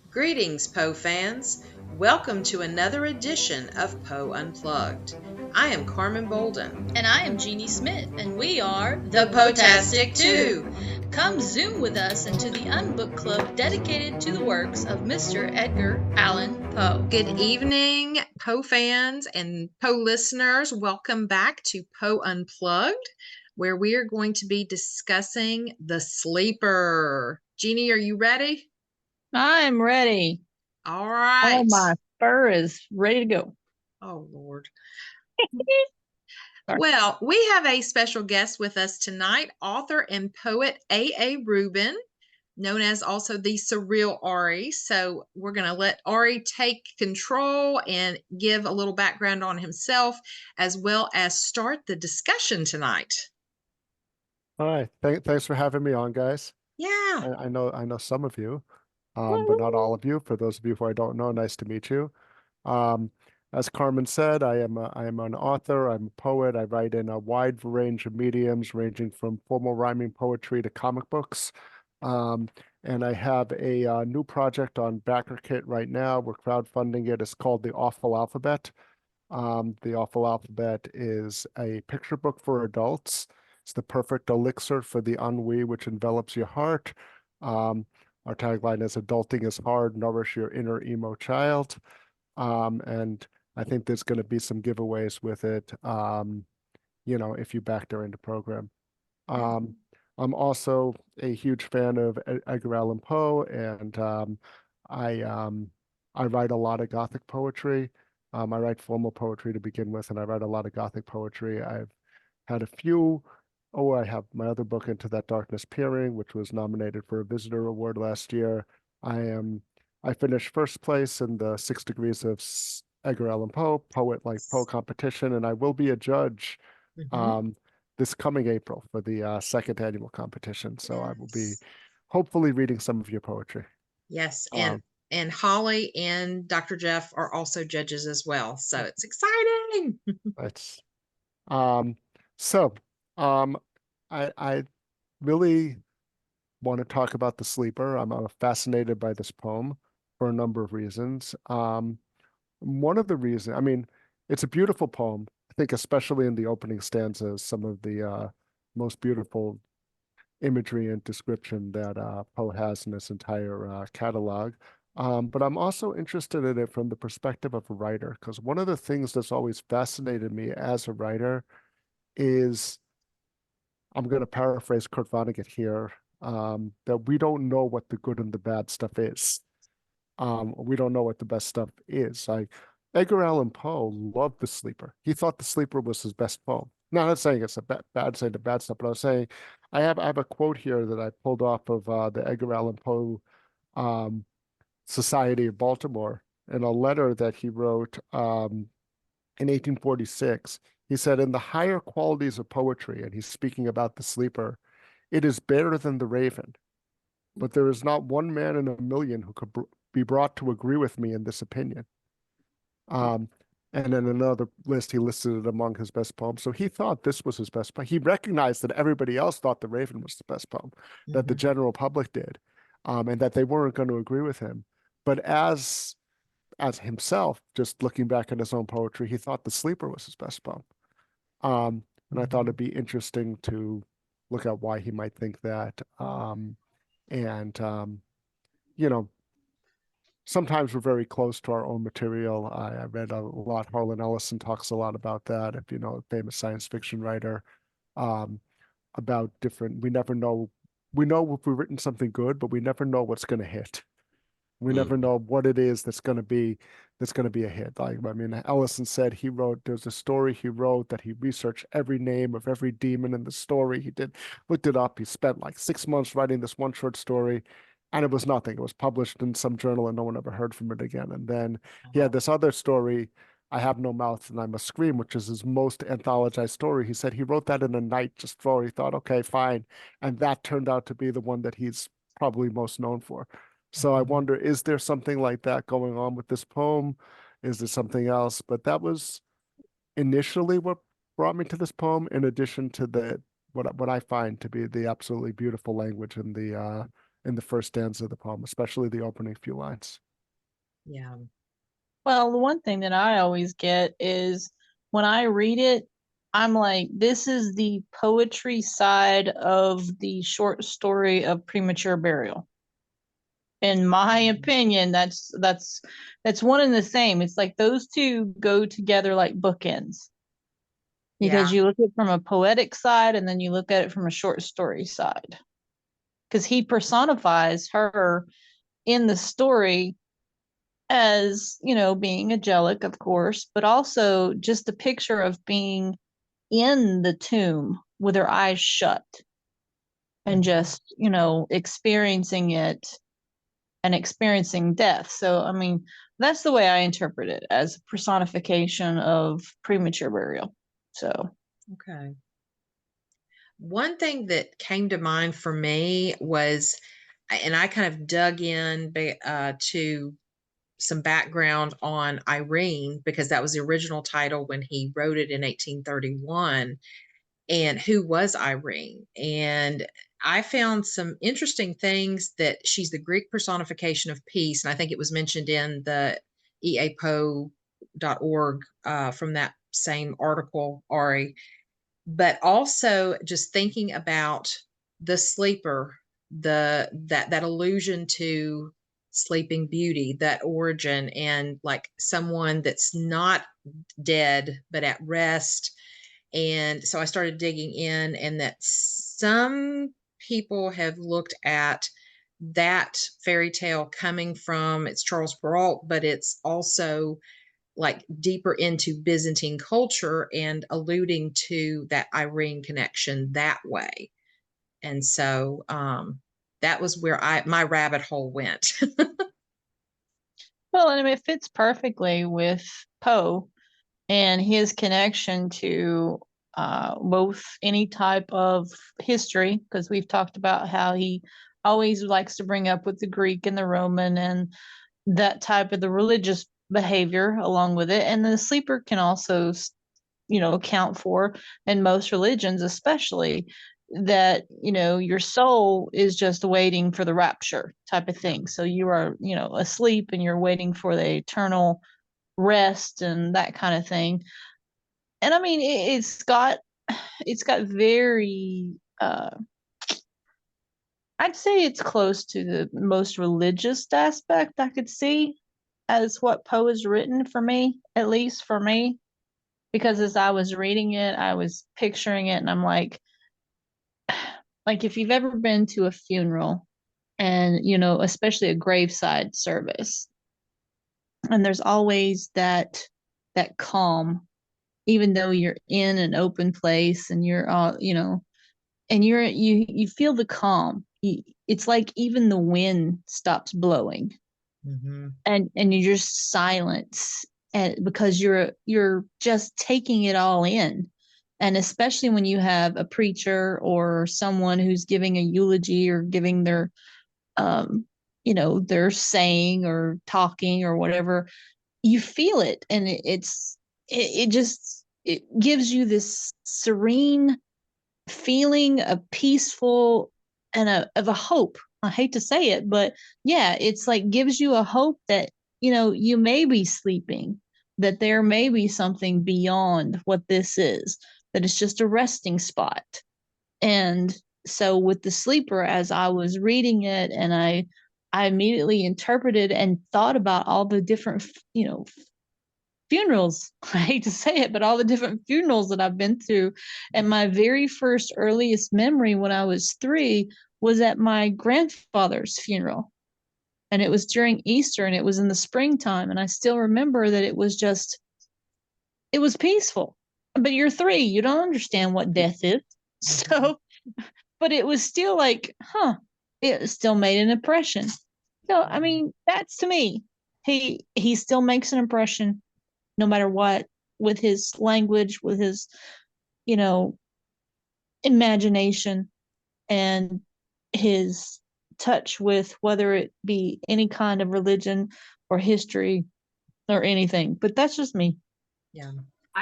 Greetings, Poe fans. Welcome to another edition of Poe Unplugged. I am Carmen Bolden. And I am Jeanie Smith, and we are The Poetastic Two. Come zoom with us into the Unbook Club dedicated to the works of Mr. Edgar Allan Poe. Good evening, Poe fans and Poe listeners. Welcome back to Poe Unplugged, where we are going to be discussing The Sleeper. Jeanie, are you ready? I'm ready. All right. All my fur is ready to go. Oh, Lord. Sorry. Well, we have a special guest with us tonight, author and poet A. Rubin, known as also the Surreal Ari. So we're going to let Ari take control and give a little background on himself, as well as start the discussion tonight. All right. Thanks for having me on, guys. Yeah. I know some of you, but not all of you. For those of you who I don't know, nice to meet you. As Carmen said, I am an author. I'm a poet. I write in a wide range of mediums, ranging from formal rhyming poetry to comic books. And I have a new project on BackerKit right now. We're crowdfunding it. It's called The Awful Alphabet. The Awful Alphabet is a picture book for adults. It's the perfect elixir for the ennui which envelops your heart. Our tagline is "Adulting is hard, nourish your inner emo child." And I think there's going to be some giveaways with it, if you back during the program. I'm also a huge fan of Edgar Allan Poe, and I write a lot of Gothic poetry. I write formal poetry to begin with, and I write a lot of Gothic poetry. I've had a few. Oh, I have my other book, Into That Darkness Peering, which was nominated for a Visitor Award last year. I finished first place in the 6 Degrees of Edgar Allan Poe Poet Like Poe competition, and I will be a judge this coming April for the second annual competition. So I will be hopefully reading some of your poetry. Yes, and Holly and Dr. Jeff are also judges as well. So it's exciting. It's so I really want to talk about The Sleeper. I'm fascinated by this poem for a number of reasons. One of the reasons, I mean, it's a beautiful poem. I think especially in the opening stanzas, some of the most beautiful imagery and description that Poe has in this entire catalog. But I'm also interested in it from the perspective of a writer, because one of the things that's always fascinated me as a writer is, I'm going to paraphrase Kurt Vonnegut here, that we don't know what the good and the bad stuff is. We don't know what the best stuff is. Like Edgar Allan Poe loved The Sleeper. He thought The Sleeper was his best poem. Now, I'm not saying it's a bad saying the bad stuff, but I was saying I have a quote here that I pulled off of the Edgar Allan Poe Society of Baltimore in a letter that he wrote in 1846. He said, "In the higher qualities of poetry," and he's speaking about The Sleeper, "it is better than The Raven. But there is not one man in a million who could be brought to agree with me in this opinion." And in another list, he listed it among his best poems. So he thought this was his best poem. He recognized that everybody else thought The Raven was the best poem, that the general public did, and that they weren't going to agree with him. But as himself, just looking back at his own poetry, he thought The Sleeper was his best poem. And I thought it'd be interesting to look at why he might think that. Sometimes we're very close to our own material. I read a lot. Harlan Ellison talks a lot about that. If you know, a famous science fiction writer, about different. We never know. We know if we've written something good, but we never know what's going to hit. We never know what it is that's going to be a hit. Like, I mean, Ellison said there's a story he wrote that he researched every name of every demon in the story. Looked it up. He spent like 6 months writing this one short story, and it was nothing. It was published in some journal and no one ever heard from it again. And then he had this other story, I Have No Mouth and I Must Scream, which is his most anthologized story. He said he wrote that in a night just before he thought, okay, fine. And that turned out to be the one that he's probably most known for. So I wonder, is there something like that going on with this poem? Is there something else? But that was initially what brought me to this poem, in addition to what I find to be the absolutely beautiful language in in the first stanza of the poem, especially the opening few lines. Yeah. Well, the one thing that I always get is when I read it, I'm like, this is the poetry side of the short story of premature burial. In my opinion, that's one and the same. It's like those two go together like bookends because Yeah. you look at it from a poetic side and then you look at it from a short story side. Because he personifies her in the story as, being angelic, of course, but also just a picture of being in the tomb with her eyes shut and Mhm. just, experiencing it and experiencing death. So, I mean, that's the way I interpret it, as a personification of premature burial. So, Okay. One thing that came to mind for me was, and I kind of dug in to some background on Irene, because that was the original title when he wrote it in 1831. And who was Irene? And I found some interesting things, that she's the Greek personification of peace. And I think it was mentioned in the eapo.org from that same article, Ari. But also just thinking about the sleeper, that allusion to Sleeping Beauty, that origin, and like someone that's not dead but at rest. And so I started digging in, and that some people have looked at that fairy tale coming from, it's Charles Perrault, but it's also like deeper into Byzantine culture and alluding to that Irene connection that way. And so that was where my rabbit hole went. well, and I mean, it fits perfectly with Poe and his connection to both any type of history, because we've talked about how he always likes to bring up with the Greek and the Roman and that type of the religious behavior along with it. And the sleeper can also, account for, in most religions, especially, that, your soul is just waiting for the rapture type of thing. So you are, asleep and you're waiting for the eternal rest and that kind of thing. And I mean, it's got very I'd say it's close to the most religious aspect I could see as what Poe has written, for me, at least for me. Because as I was reading it, I was picturing it, and I'm like if you've ever been to a funeral and, especially a graveside service, and there's always that calm, even though you're in an open place and you're all, and you feel the calm. It's like even the wind stops blowing, Mm-hmm. and you're just silent, and because you're just taking it all in. And especially when you have a preacher or someone who's giving a eulogy or giving their um their saying or talking or whatever, you feel it, and it just it gives you this serene feeling, a peaceful, and of a hope. I hate to say it, but yeah, it's like gives you a hope that, you may be sleeping, that there may be something beyond what this is, that it's just a resting spot. And so with the sleeper, as I was reading it, and I immediately interpreted and thought about all the different, funerals. I hate to say it, but all the different funerals that I've been through. And my very first earliest memory when I was 3 was at my grandfather's funeral. And it was during Easter and it was in the springtime. And I still remember that it was peaceful. But you're 3, you don't understand what death is. So, but it was still like, it still made an impression. So, I mean, that's to me, he still makes an impression no matter what, with his language, with his, you know, imagination, and his touch with whether it be any kind of religion or history or anything. But that's just me. Yeah.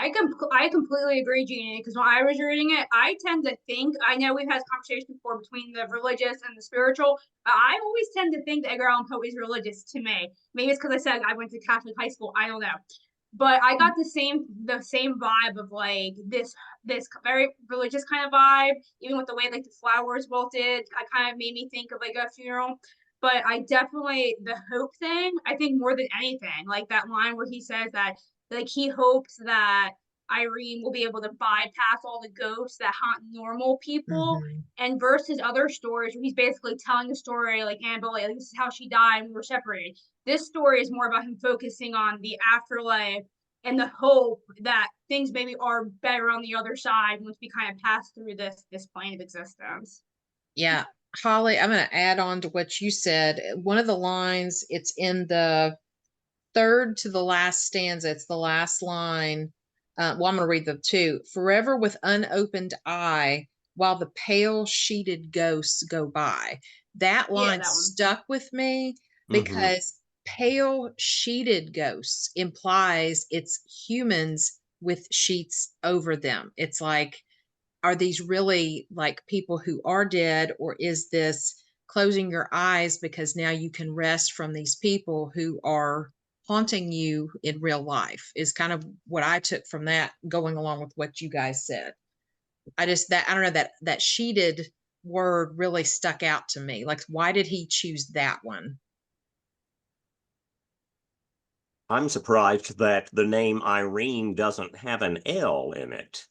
I completely agree, Jeannie, because when I was reading it, I tend to think, I know we've had conversation before between the religious and the spiritual, but I always tend to think that Edgar Allan Poe is religious to me. Maybe it's because I said I went to Catholic high school. I don't know. But I got the same vibe of like this very religious kind of vibe, even with the way like the flowers wilted. I kind of made me think of like a funeral. But I definitely the hope thing, I think more than anything, like that line where he says that like he hopes that Irene will be able to bypass all the ghosts that haunt normal people. Mhm. And versus other stories where he's basically telling a story like Annabelle, like, this is how she died and we were separated. This story is more about him focusing on the afterlife and the hope that things maybe are better on the other side once we kind of pass through this plane of existence. Yeah, Holly, I'm going to add on to what you said. One of the lines, it's in the third to the last stanza. It's the last line. Well, I'm going to read the two. Forever with unopened eye, while the pale sheeted ghosts go by. That Yeah, line that one. stuck with me Mm-hmm. because pale sheeted ghosts implies it's humans with sheets over them. It's like, are these really like people who are dead, or is this closing your eyes because now you can rest from these people who are haunting you in real life? Is kind of what I took from that, going along with what you guys said. I don't know, that sheeted word really stuck out to me. Like, why did he choose that one? I'm surprised that the name Irene doesn't have an L in it.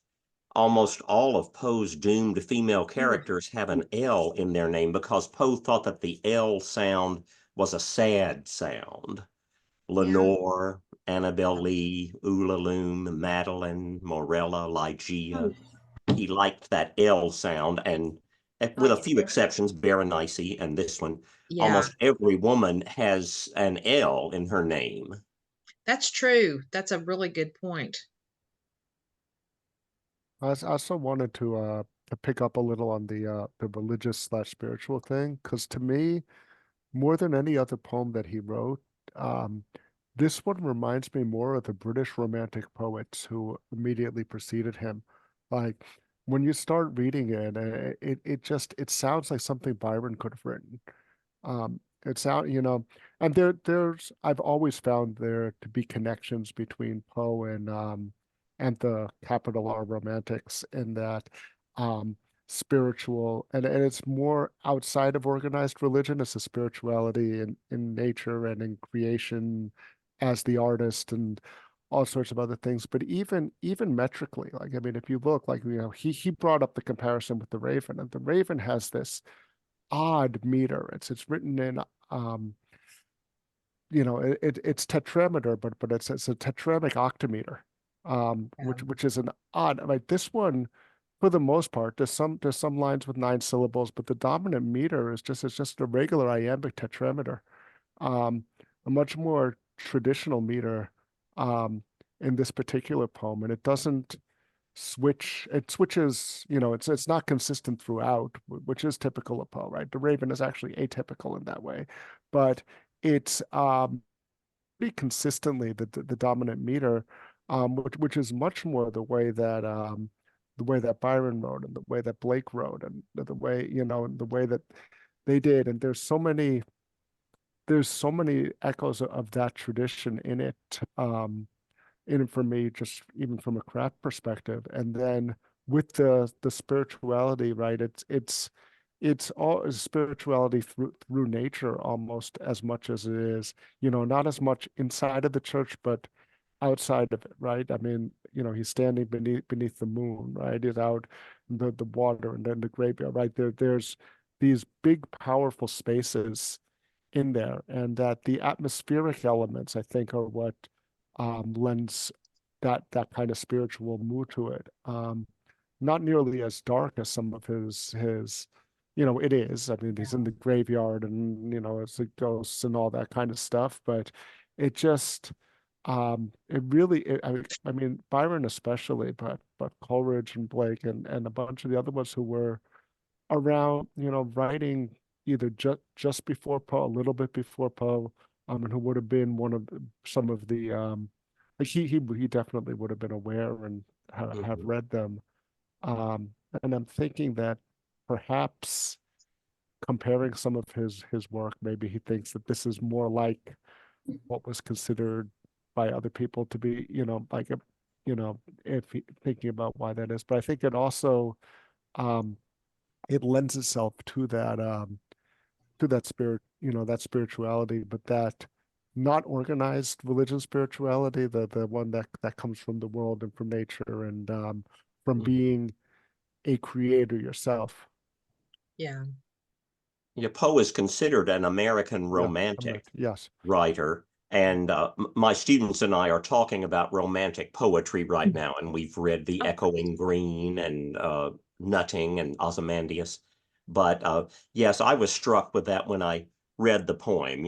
Almost all of Poe's doomed female characters have an L in their name because Poe thought that the L sound was a sad sound. Yeah. Lenore, Annabelle Lee, Ulaloom, Madeline, Morella, Ligeia. He liked that L sound, and with a few exceptions, Berenice and this one, Yeah, almost every woman has an L in her name. that's true. That's a really good point. I also wanted to pick up a little on the religious slash spiritual thing, because to me, more than any other poem that he wrote, um, this one reminds me more of the British Romantic poets who immediately preceded him. Like when you start reading it, it sounds like something Byron could have written. It sound, and there's I've always found there to be connections between Poe and the capital R Romantics, in that um spiritual, and it's more outside of organized religion. It's a spirituality in nature and in creation as the artist and all sorts of other things. But even metrically, like I mean, if you look, like he brought up the comparison with the Raven, and the Raven has this odd meter. It's written in it's tetrameter, but it's a tetramic octameter, Yeah. which is an odd. Like this one, for the most part, there's some lines with 9 syllables, but the dominant meter is just a regular iambic tetrameter, um, a much more traditional meter, um, in this particular poem, and it doesn't switch. It switches. It's not consistent throughout, which is typical of Poe, right? The Raven is actually atypical in that way, but it's pretty consistently the dominant meter, which is much more the way that Byron wrote, and the way that Blake wrote, and the way and the way that they did. And there's so many echoes of that tradition in it, for me, just even from a craft perspective. And then with the spirituality, right? It's all spirituality through nature, almost as much as it is, not as much inside of the church, but outside of it, right? I mean, he's standing beneath the moon, right? He's out in the water and then the graveyard, right? There's these big, powerful spaces in there, and that the atmospheric elements, I think, are what lends that kind of spiritual mood to it. Not nearly as dark as some of his, it is. I mean, he's in the graveyard, and it's the ghosts and all that kind of stuff, but it just it really I mean Byron especially, but Coleridge and Blake and a bunch of the other ones who were around, writing either just before Poe, a little bit before Poe, and who would have been some of the like he definitely would have been aware and have Mhm. read them. Um, and I'm thinking that perhaps comparing some of his work, maybe he thinks that this is more like what was considered by other people to be, like a, if thinking about why that is. But I think it also um, it lends itself to that spirit, that spirituality, but that not organized religious spirituality, the one that comes from the world and from nature and from being a creator yourself. Yeah. Yeah, Poe is considered an American Yeah, romantic yes. writer. And my students and I are talking about romantic poetry right now, and we've read The Echoing Green and Nutting and Ozymandias. But yes, I was struck with that when I read the poem.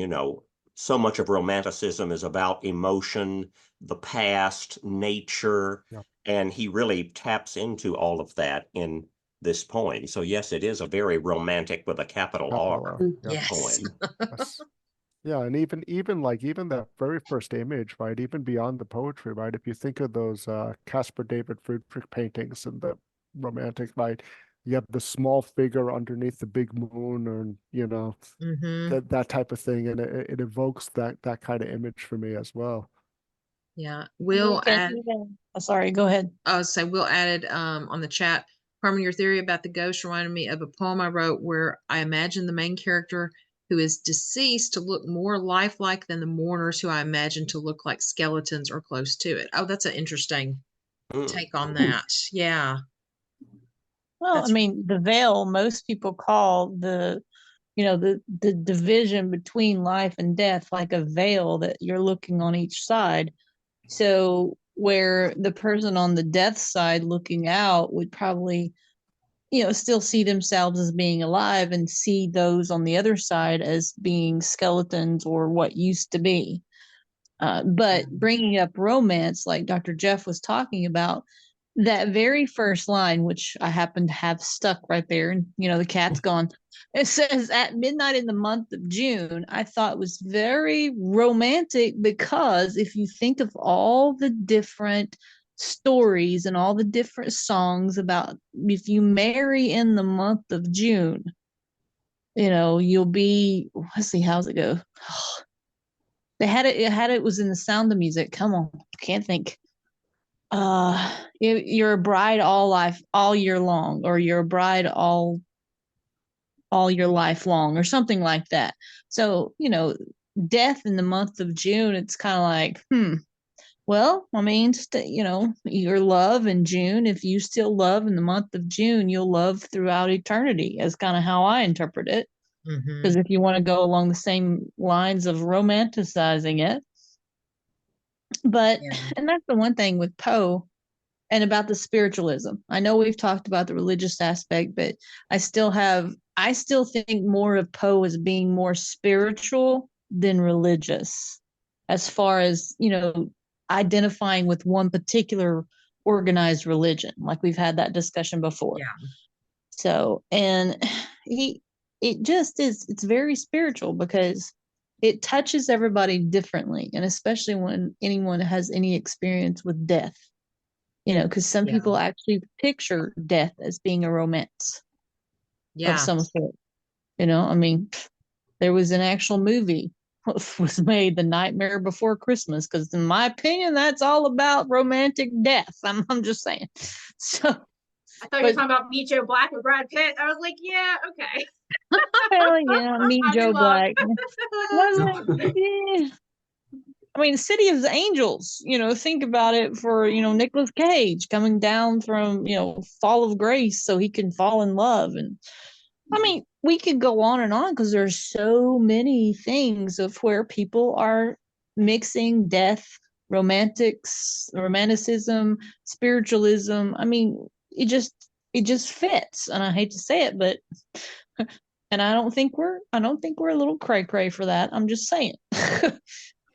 So much of romanticism is about emotion, the past, nature, Yeah. and he really taps into all of that in this poem. So yes, it is a very romantic with a capital Capital R R. Yeah. Yes. poem. Yes. Yeah, and even that very first image, right? Even beyond the poetry, right? If you think of those Caspar David Friedrich paintings and the romantic, right? You have the small figure underneath the big moon, or Mm-hmm. that type of thing, and it evokes that kind of image for me as well. Yeah. We We'll can add, even, oh, sorry, go ahead. I would say Will added on the chat, Carmen, your theory about the ghost reminded me of a poem I wrote where I imagine the main character who is deceased to look more lifelike than the mourners who I imagine to look like skeletons or close to it. Oh, that's an interesting Mm. take on that. Yeah. Well, I That's mean, the veil, most people call the division between life and death like a veil that you're looking on each side. So where the person on the death side looking out would probably, still see themselves as being alive and see those on the other side as being skeletons or what used to be. But bringing up romance, like Dr. Jeff was talking about, that very first line, which I happen to have stuck right there, and the cat's gone. It says, "At midnight in the month of June," I thought was very romantic because if you think of all the different stories and all the different songs about if you marry in the month of June, you'll be, let's see, how's it go? They had it was in The Sound of Music. Come on, can't think. You're a bride all year long, or you're a bride all your life long, or something like that. So, death in the month of June, it's kind of like, well, I mean, your love in June, if you still love in the month of June, you'll love throughout eternity, is kind of how I interpret it. mm-hmm. Because if you want to go along the same lines of romanticizing it, but, Yeah. and that's the one thing with Poe and about the spiritualism. I know we've talked about the religious aspect, but I still think more of Poe as being more spiritual than religious, as far as, identifying with one particular organized religion. Like we've had that discussion before. Yeah. So, and it just is, it's very spiritual because it touches everybody differently. And especially when anyone has any experience with death, because some Yeah. people actually picture death as being a romance of Yeah. some sort. I mean, there was an actual movie was made, The Nightmare Before Christmas, because in my opinion, that's all about romantic death. I'm just saying. So, I thought you were but talking about Meet Joe Black with Brad Pitt. I was like, yeah, okay. hell yeah, me I'm in Joe love. Black. Wasn't yeah. I mean, City of Angels, think about it for, Nicolas Cage coming down from, fall of grace so he can fall in love. And I mean, we could go on because there's so many things of where people are mixing death, romanticism, spiritualism. I mean, it just fits. And I hate to say it, but and I don't think we're a little cray cray for that. I'm just saying.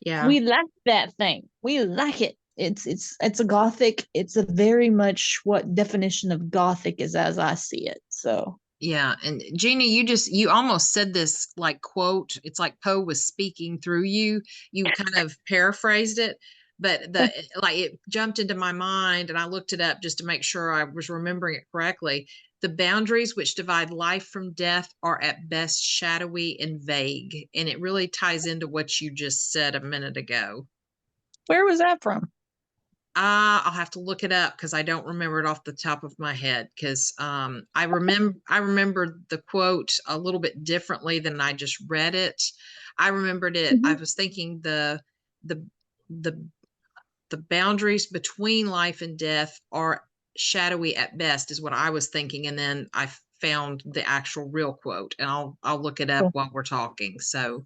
Yeah. We like that thing. We like it. It's a gothic. It's a very much what definition of gothic is as I see it. So Yeah. And Jeannie, you almost said this like quote. It's like Poe was speaking through you. You kind of paraphrased it. but like it jumped into my mind and I looked it up just to make sure I was remembering it correctly. The boundaries which divide life from death are at best shadowy and vague. And it really ties into what you just said a minute ago. Where was that from? I'll have to look it up because I don't remember it off the top of my head. Because I remember the quote a little bit differently than I just read it. I remembered it. I was thinking the boundaries between life and death are shadowy at best, is what I was thinking, and then I found the actual real quote, and I'll look it up while we're talking. So,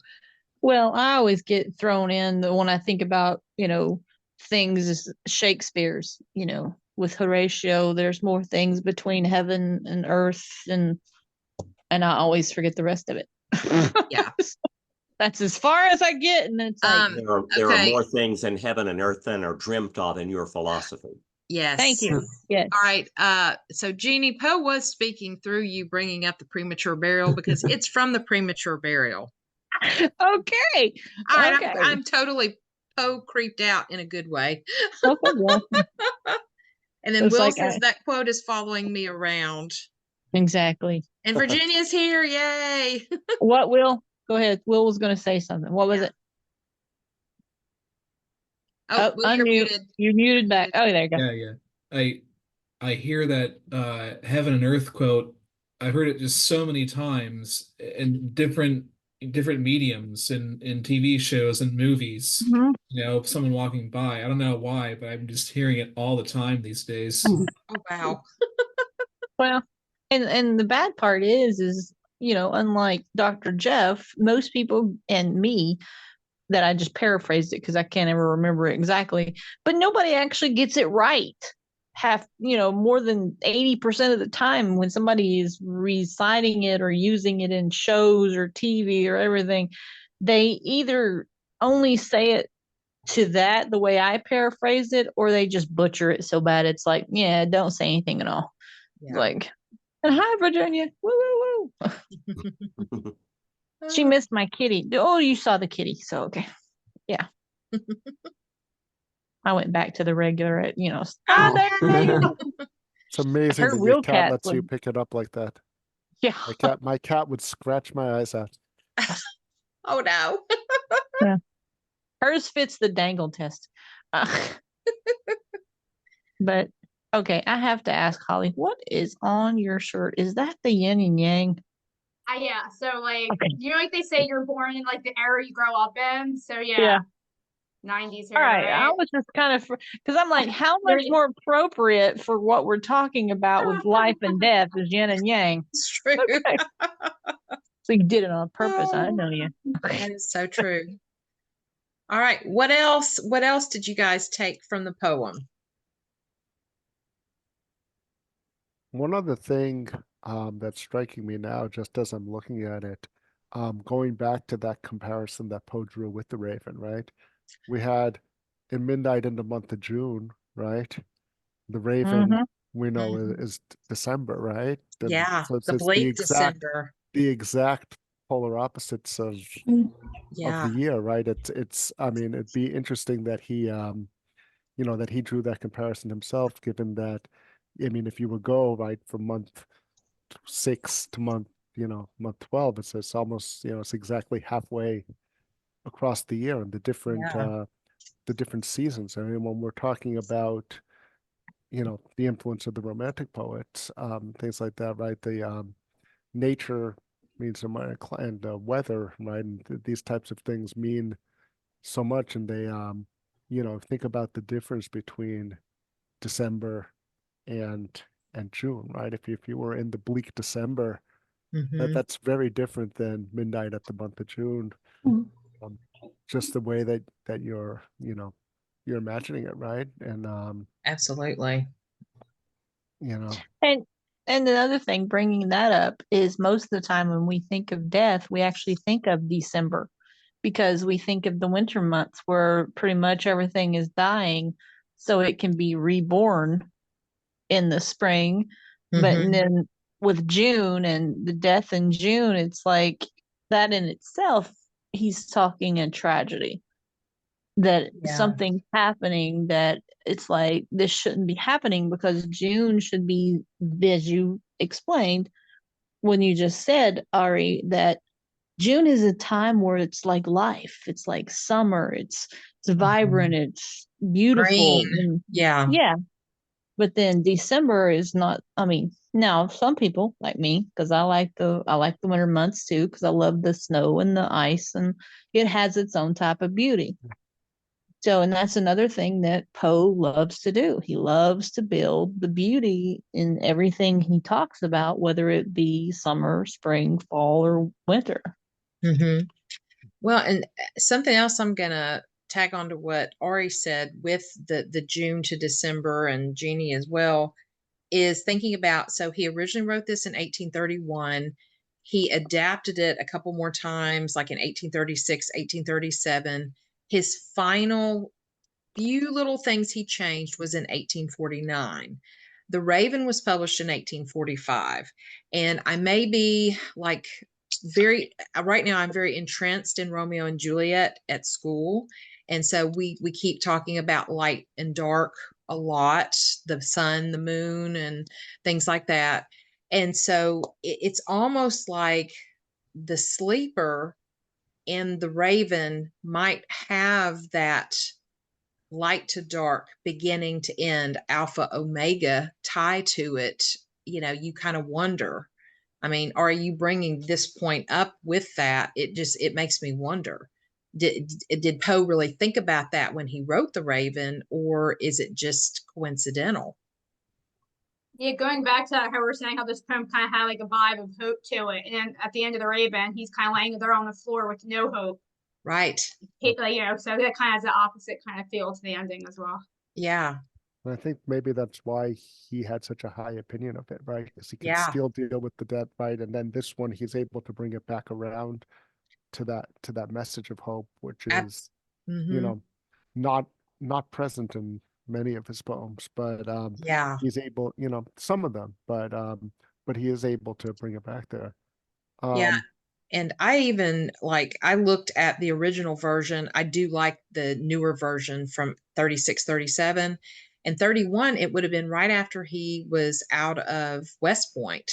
well, I always get thrown in when I think about things is Shakespeare's, with Horatio, there's more things between heaven and earth, and I always forget the rest of it. Yeah. That's as far as I get, and it's like there are okay. more things in heaven and earth than are dreamt of in your philosophy. Yes. Thank you. Yes. All right. So Jeanie, Poe was speaking through you bringing up the premature burial because it's from the premature burial. Okay. All right. Okay. I'm totally Poe creeped out in a good way. Okay, yeah. And then It's Will like says that quote is following me around. Exactly. And Virginia's here. Yay. What, Will? Go ahead. Will was going to say something. What was it? Oh, Will, you're muted. You're muted back. Oh, there you go. Yeah. I hear that heaven and earth quote. I've heard it just so many times in different mediums in TV shows and movies. Someone walking by. I don't know why, but I'm just hearing it all the time these days. Oh wow. Well, and the bad part is unlike Dr. Jeff, most people and me, that I just paraphrased it because I can't ever remember it exactly, but nobody actually gets it right. More than 80% of the time when somebody is reciting it or using it in shows or TV or everything, they either only say it to that the way I paraphrase it, or they just butcher it so bad it's like, yeah, don't say anything at all. Yeah. Like, and hi, Virginia. Woo, woo, woo. She missed my kitty. Oh, you saw the kitty. So, okay. Yeah. I went back to the regular, It's amazing Her that your real cat cat lets you would- pick it up like that. Yeah. My cat would scratch my eyes out. Oh no. Yeah. Hers fits the dangle test. But okay, I have to ask Holly, what is on your shirt? Is that the yin and yang? Yeah. So like, Okay. like they say you're born in like the era you grow up in. So Yeah. 90s All era, right. I right? was just kind of because I'm like, how much more appropriate for what we're talking about with life and death is yin and yang? It's true. Okay. So you did it on purpose. I know you. That is so true. All right. What else did you guys take from the poem? One other thing that's striking me now, just as I'm looking at it, going back to that comparison that Poe drew with the Raven, right? We had in Midnight in the month of June, right? The Raven, we know is December, right? Yeah, so the it's bleak December. the exact polar opposites of the year, right? It's I mean, it'd be interesting that he that he drew that comparison himself, given that, I mean, if you would go right from month 6 to month 12, it's almost, it's exactly halfway across the year and the different seasons. I mean, when we're talking about, the influence of the Romantic poets, things like that, right? The nature means so much, and weather, right? And these types of things mean so much, and they, think about the difference between December and June, right? If you were in the bleak December, that's very different than Midnight at the month of June. Just the way that you're imagining it, right? And Absolutely. And another thing, bringing that up, is most of the time when we think of death, we actually think of December, because we think of the winter months where pretty much everything is dying, so it can be reborn in the spring. But then with June and the death in June, it's like that in itself, he's talking in tragedy. that Yeah. something's happening, that it's like this shouldn't be happening, because June should be, as you explained when you just said, Ari, that June is a time where it's like life. It's like summer. It's vibrant. It's beautiful. Green. And Yeah. yeah. But then December is not, I mean, now some people like me, because I like the winter months too, because I love the snow and the ice, and it has its own type of beauty. So, and that's another thing that Poe loves to do. He loves to build the beauty in everything he talks about, whether it be summer, spring, fall, or winter. hmm Well, and something else I'm gonna tag on to what Ari said with the June to December, and Jeanie as well, is thinking about, so he originally wrote this in 1831. He adapted it a couple more times, like in 1836, 1837. His final few little things he changed was in 1849. The Raven was published in 1845. And I may be like right now I'm very entrenched in Romeo and Juliet at school. And so we keep talking about light and dark a lot, the sun, the moon, and things like that. And so it's almost like the sleeper and the Raven might have that light to dark, beginning to end, alpha omega tie to it. You kind of wonder, I mean, are you bringing this point up with that? It makes me wonder, did Poe really think about that when he wrote the Raven, or is it just coincidental? Yeah, going back to how we were saying how this poem kind of had like a vibe of hope to it, and then at the end of the Raven, he's kind of laying there on the floor with no hope. Right. Like, so that kind of has the opposite kind of feel to the ending as well. Yeah. And I think maybe that's why he had such a high opinion of it, right? Because he could Yeah. still deal with the dead, right? And then this one, he's able to bring it back around to that message of hope, which is, you know, not present in many of his poems, but Yeah. he's able, some of them, but he is able to bring it back there. Yeah. And I looked at the original version. I do like the newer version from 36, 37. And 31, it would have been right after he was out of West Point.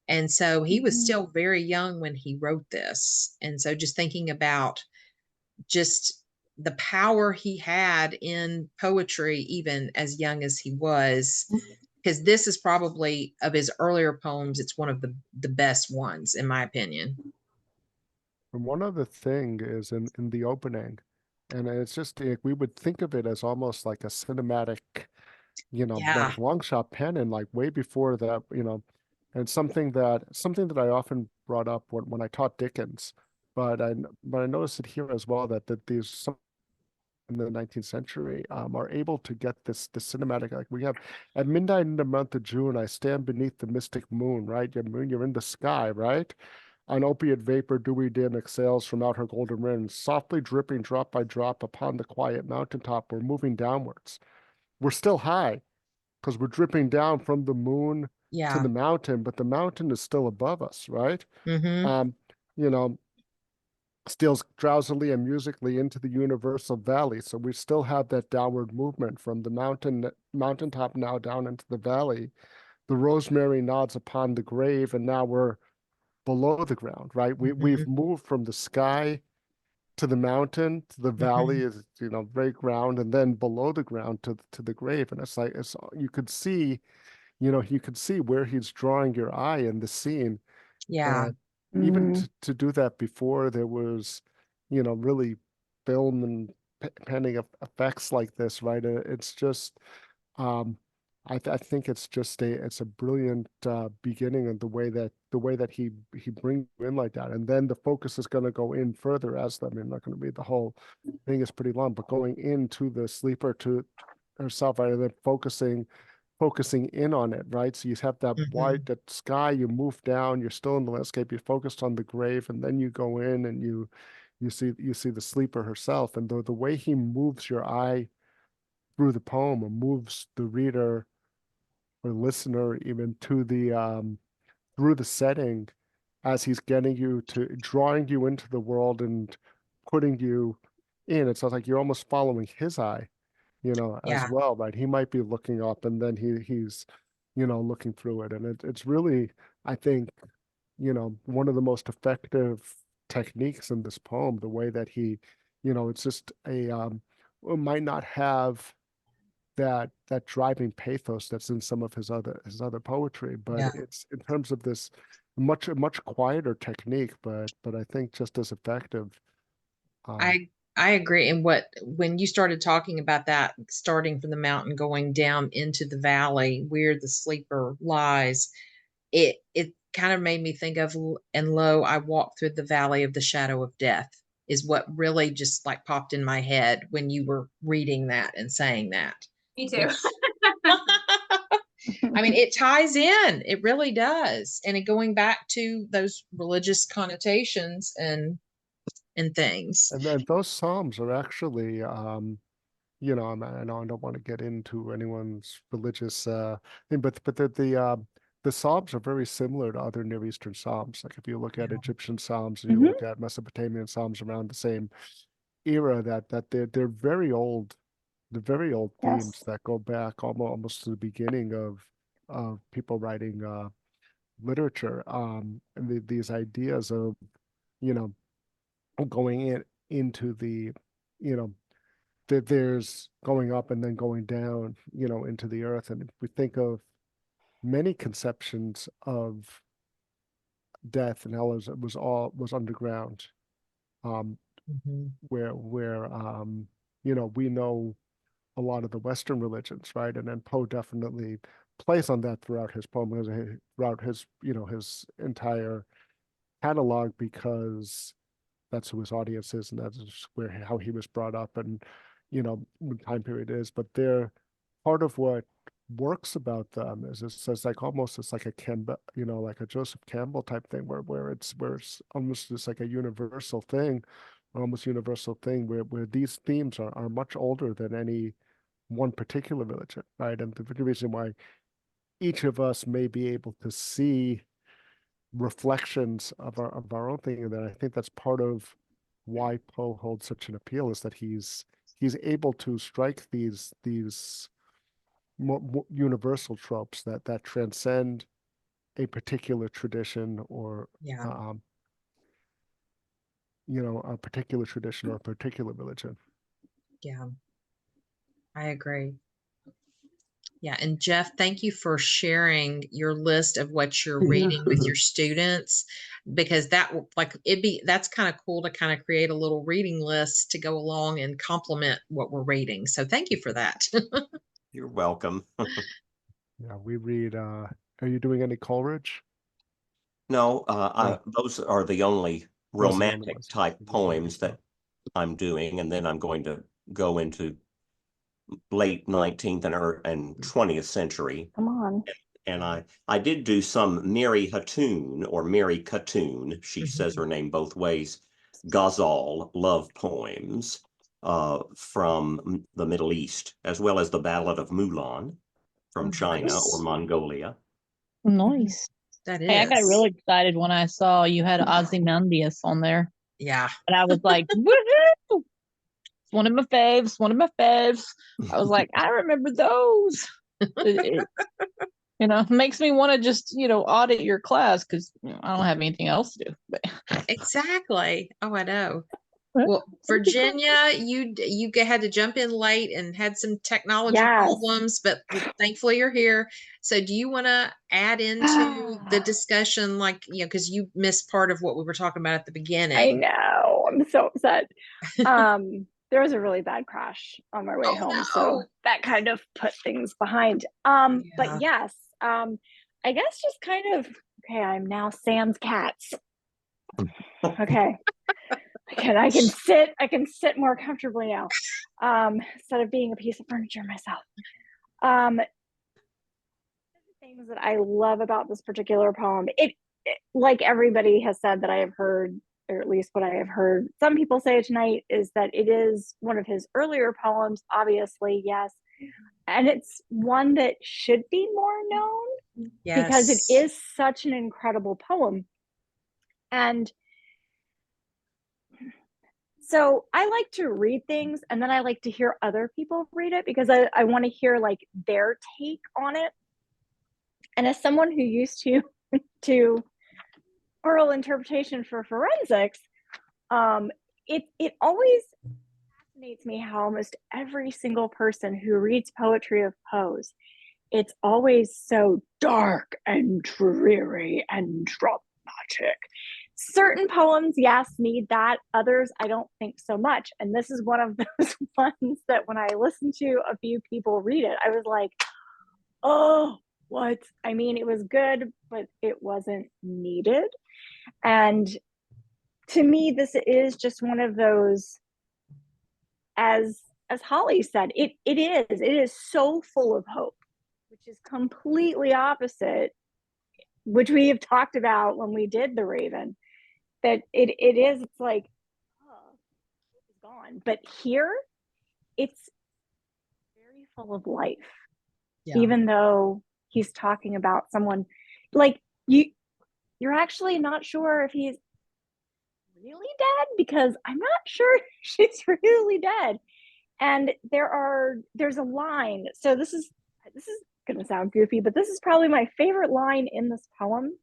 And so he was still very young when he wrote this. And so just thinking about just the power he had in poetry, even as young as he was, because this is probably, of his earlier poems, it's one of the best ones, in my opinion. And one other thing is in the opening, and it's just like, we would think of it as almost like a cinematic, Yeah. like long shot pen, and like way before that, and something that I often brought up when I taught Dickens, but I noticed it here as well, that these some in the 19th century are able to get this cinematic, like we have at midnight in the month of June, I stand beneath the mystic moon, right? Your moon, you're in the sky, right? An opiate vapor dewy dim exhales from out her golden rim, softly dripping drop by drop upon the quiet mountaintop. We're moving downwards. We're still high because we're dripping down from the moon to Yeah. the mountain, but the mountain is still above us, right? Mm-hmm. You know, steals drowsily and musically into the universal valley. So we still have that downward movement from the mountaintop now down into the valley. The rosemary nods upon the grave, and now we're below the ground, right? We've moved from the sky to the mountain, to the valley is, very ground, and then below the ground to the grave. And it's like, you could see, where he's drawing your eye in the scene. Yeah. And even to do that before there was, really film and penning effects like this, right? It's just, um, I think it's just a brilliant beginning, and the way that he brings you in like that, and then the focus is going to go in further as not going to read the whole thing, is pretty long, but going into the sleeper to herself, right, and then focusing in on it, right? So you have that wide, that sky, you move down, you're still in the landscape, you're focused on the grave, and then you go in and you see the sleeper herself, and the way he moves your eye through the poem, or moves the reader or listener even to the through the setting, as he's getting you to drawing you into the world and putting you in. It's like you're almost following his eye, as Yeah. well, right? He might be looking up and then he's, looking through it. And it's really, I think, one of the most effective techniques in this poem, the way that he, it's just it might not have that driving pathos that's in some of his other poetry, but Yeah. it's in terms of this much quieter technique, but I think just as effective. I agree. And when you started talking about that, starting from the mountain, going down into the valley where the sleeper lies, it kind of made me think of, and lo, I walk through the valley of the shadow of death, is what really just like popped in my head when you were reading that and saying that. Me too. I mean, it ties in. It really does. And going back to those religious connotations and things. And then those psalms are actually, I know I don't want to get into anyone's religious thing, but the psalms are very similar to other Near Eastern psalms. Like if you look at Yeah. Egyptian psalms and you look at Mesopotamian psalms around the same era, that they're very old. They're very old themes Yes. that go back almost to the beginning of people writing literature. And these ideas of, you know, going into the, you know, that there's going up and then going down, into the earth. And if we think of many conceptions of death and hell, as it was underground, um, Mhm. where we know a lot of the Western religions, right? And then Poe definitely plays on that throughout his poem, throughout his his entire catalog, because that's who his audience is, and that's how he was brought up, and what time period it is. But they're part of what works about them is it's like almost it's like a Campbell, like a Joseph Campbell type thing, where it's almost just like a universal thing, almost universal thing, where these themes are much older than any one particular religion, right? And the reason why each of us may be able to see reflections of our own thing, and that I think that's part of why Poe holds such an appeal, is that he's able to strike these more universal tropes that transcend a particular tradition, or Yeah. a particular tradition or a particular religion. Yeah. I agree. Yeah. And Jeff, thank you for sharing your list of what you're reading with your students, because that's kind of cool to kind of create a little reading list to go along and complement what we're reading. So thank you for that. You're welcome. Yeah, we read. Are you doing any Coleridge? No, No. those are the only Those are the only romantic ones. type poems that I'm doing, and then I'm going to go into late 19th and 20th century. Come on. And I did do some Mary Hatoun, or Mary Catoun, she says her name both ways, ghazal love poems from the Middle East, as well as the Ballad of Mulan from Oh, China or nice. Mongolia. Nice. That Hey, I got is. really excited when I saw you had Ozymandias on there. Yeah. And I was like, woohoo! It's one of my faves, one of my faves. I was like, I remember those. It makes me want to just, audit your class, because I don't have anything else to do. But Exactly. Oh, I know. Well, Virginia, you had to jump in late and had some technology Yes. problems, but thankfully you're here. So do you want to add into the discussion, like, because you missed part of what we were talking about at the beginning? I know. I'm so upset. There was a really bad crash on my way home, so that kind of put things behind. But yes, I guess just kind of, okay, I'm now Sans cats. Okay. I can sit more comfortably now, instead of being a piece of furniture myself. The things that I love about this particular poem, it like everybody has said that I have heard, or at least what I have heard some people say tonight, is that it is one of his earlier poems, obviously, yes. And it's one that should be more known, because it is such an incredible poem. And So I like to read things and then I like to hear other people read it because I want to hear like their take on it. And as someone who used to to oral interpretation for forensics, it always fascinates me how almost every single person who reads poetry of Poe's, it's always so dark and dreary and dramatic. Certain poems, yes, need that. Others, I don't think so much. And this is one of those ones that when I listened to a few people read it, I was like, oh, what? I mean, it was good, but it wasn't needed. And to me, this is just one of those, as Holly said, it is so full of hope, which is completely opposite, which we have talked about when we did The Raven, that it's like, oh, it's gone. But here, it's very full of life. Yeah. Even though he's talking about someone, like, you're actually not sure if he's really dead, because I'm not sure she's really dead. And there's a line. So this is gonna sound goofy, but this is probably my favorite line in this poem.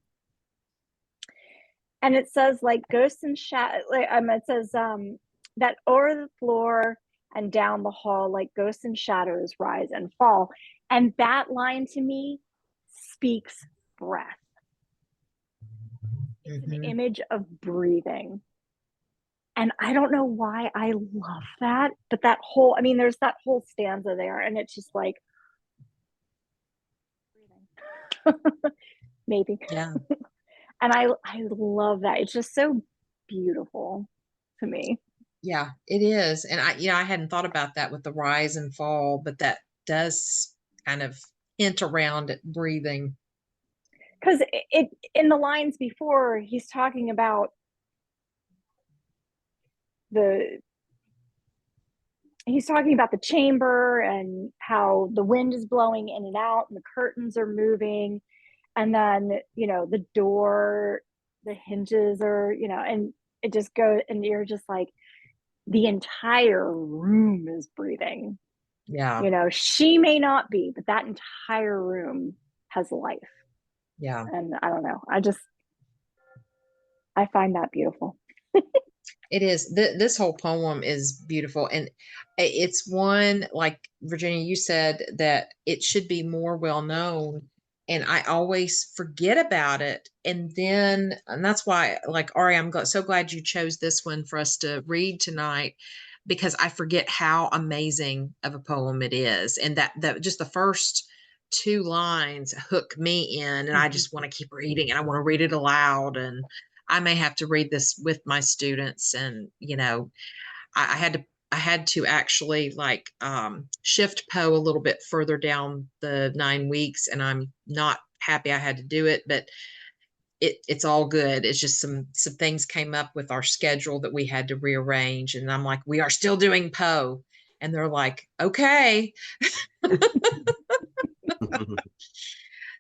And it says, like, ghosts and shadows, it says that o'er the floor and down the hall, like ghosts and shadows rise and fall. And that line to me speaks breath. It's an image of breathing. And I don't know why I love that, but that whole, I mean, there's that whole stanza there, and it's just like, breathing. Maybe. Yeah. And I love that. It's just so beautiful to me. Yeah, it is. And I hadn't thought about that with the rise and fall, but that does kind of hint around it, breathing. Because it in the lines before, he's talking about the chamber and how the wind is blowing in and out and the curtains are moving, and then the door, the hinges are, and it just goes, and you're just like, the entire room is breathing. Yeah. She may not be, but that entire room has life. Yeah. And I don't know, I find that beautiful. It is. This whole poem is beautiful. And it's one, like Virginia, you said, that it should be more well known. And I always forget about it. And that's why, like, Ari, I'm so glad you chose this one for us to read tonight, because I forget how amazing of a poem it is. And that just the first two lines hook me in, and I just want to keep reading, and I want to read it aloud. And I may have to read this with my students. And I had to actually, like, shift Poe a little bit further down the 9 weeks, and I'm not happy I had to do it, but it's all good. It's just some things came up with our schedule that we had to rearrange, and I'm like, we are still doing Poe, and they're like, okay.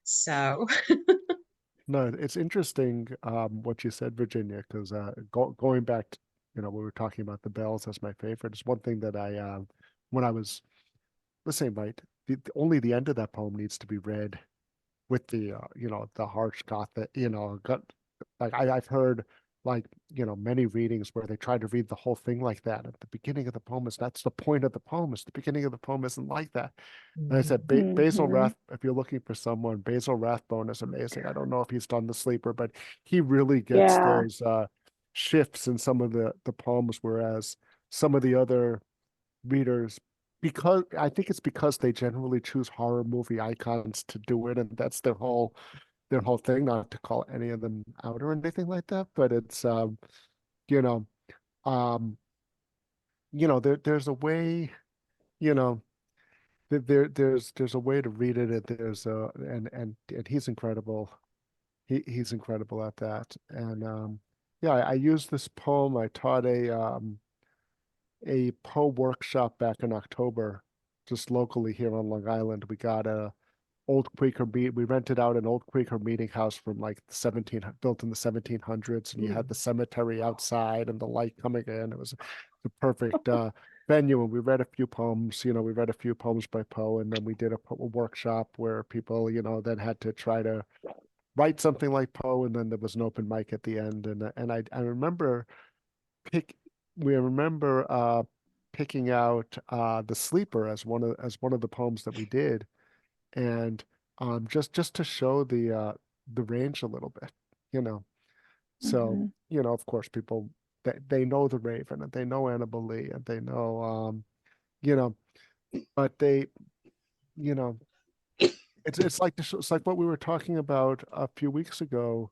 So No, it's interesting what you said, Virginia, because going back to, we were talking about the bells as my favorite. It's one thing that I, when I was listening, right, only the end of that poem needs to be read with the, the harsh Gothic, like I've heard, like, many readings where they try to read the whole thing like that. At the beginning of the poem that's the point of the poem. The beginning of the poem isn't like that. And I said, Basil Rath, if you're looking for someone, Basil Rathbone is amazing. I don't know if he's done The Sleeper, but he really gets those shifts in some of the poems, whereas some of the other readers, because I think it's because they generally choose horror movie icons to do it, and that's their whole thing, not to call any of them out or anything like that, but it's there's a way, there's a way to read it, and and he's incredible. He's incredible at that. And yeah, I used this poem. I taught a Poe workshop back in October, just locally here on Long Island. We got we rented out an old Quaker meeting house from like built in the 1700s, and you had the cemetery outside and the light coming in. It was the perfect venue, and we read a few poems. We read a few poems by Poe, and then we did a workshop where people, then had to try to write something like Poe, and then there was an open mic at the end, and I remember pick we remember picking out The Sleeper as one of the poems that we did, and just to show the range a little bit, you know. So, of course, people they know the Raven, and they know Annabelle Lee, and they know you know, but they, you know, it's like it's like what we were talking about a few weeks ago,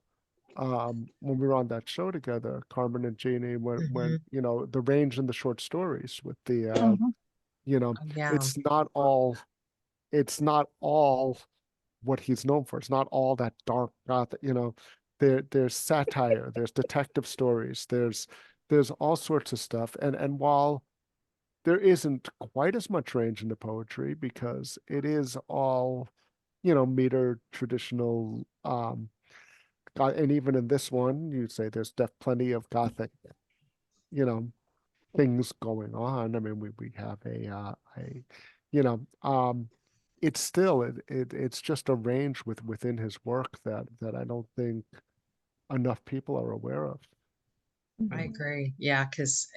when we were on that show together, Carmen and Jeanie, when the range in the short stories with the Yeah. it's not all what he's known for. It's not all that dark gothic, there's satire, there's detective stories, there's all sorts of stuff. And while there isn't quite as much range in the poetry because it is all, meter traditional, and even in this one, you'd say there's plenty of gothic, you know, things going on. I mean, we have you know, it's still it's just a range within his work that I don't think enough people are aware of. I agree. Yeah, because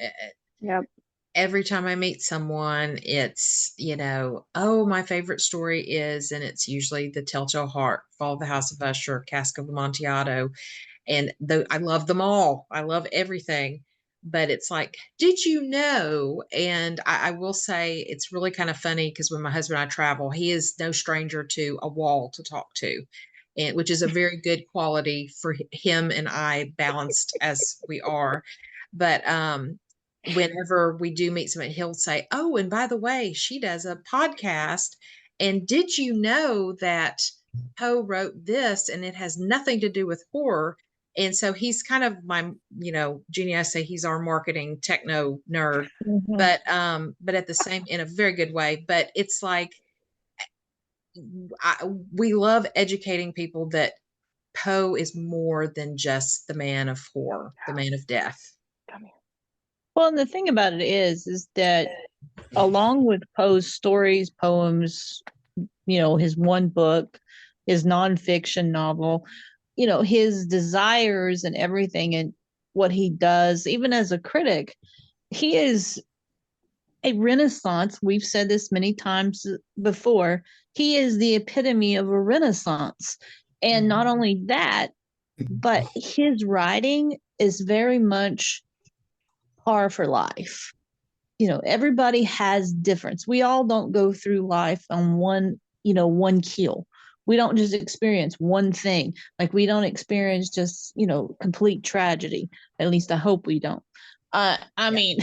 Yep. every time I meet someone, it's, oh, my favorite story is, and it's usually The Telltale Heart, Fall of the House of Usher, Cask of Amontillado. And I love them all. I love everything. But it's like, did you know? And I will say it's really kind of funny because when my husband and I travel, he is no stranger to a wall to talk to, and which is a very good quality for him and I, balanced as we are. But whenever we do meet somebody, he'll say, "Oh, and by the way, she does a podcast. And did you know that Poe wrote this and it has nothing to do with horror?" And so he's kind of my, Jeannie, I say he's our marketing techno nerd, but at the same, in a very good way. But it's like, we love educating people that Poe is more than just the man of horror, the man of death. Come here. Well, and the thing about it is that along with Poe's stories, poems, his one book, his nonfiction novel, his desires and everything and what he does, even as a critic, he is a renaissance. We've said this many times before. He is the epitome of a renaissance. And not only that, but his writing is very much par for life. Everybody has difference. We all don't go through life on one keel. We don't just experience one thing. Like, we don't experience just, complete tragedy. At least I hope we don't. I mean,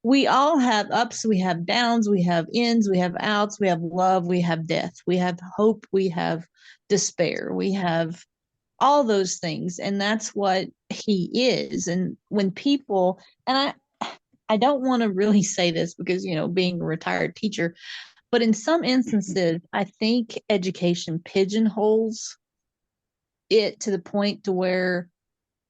we all have ups, we have downs, we have ins, we have outs, we have love, we have death, we have hope, we have despair, we have all those things. And that's what he is. And when people, and I don't want to really say this because, being a retired teacher, but in some instances, I think education pigeonholes it to the point to where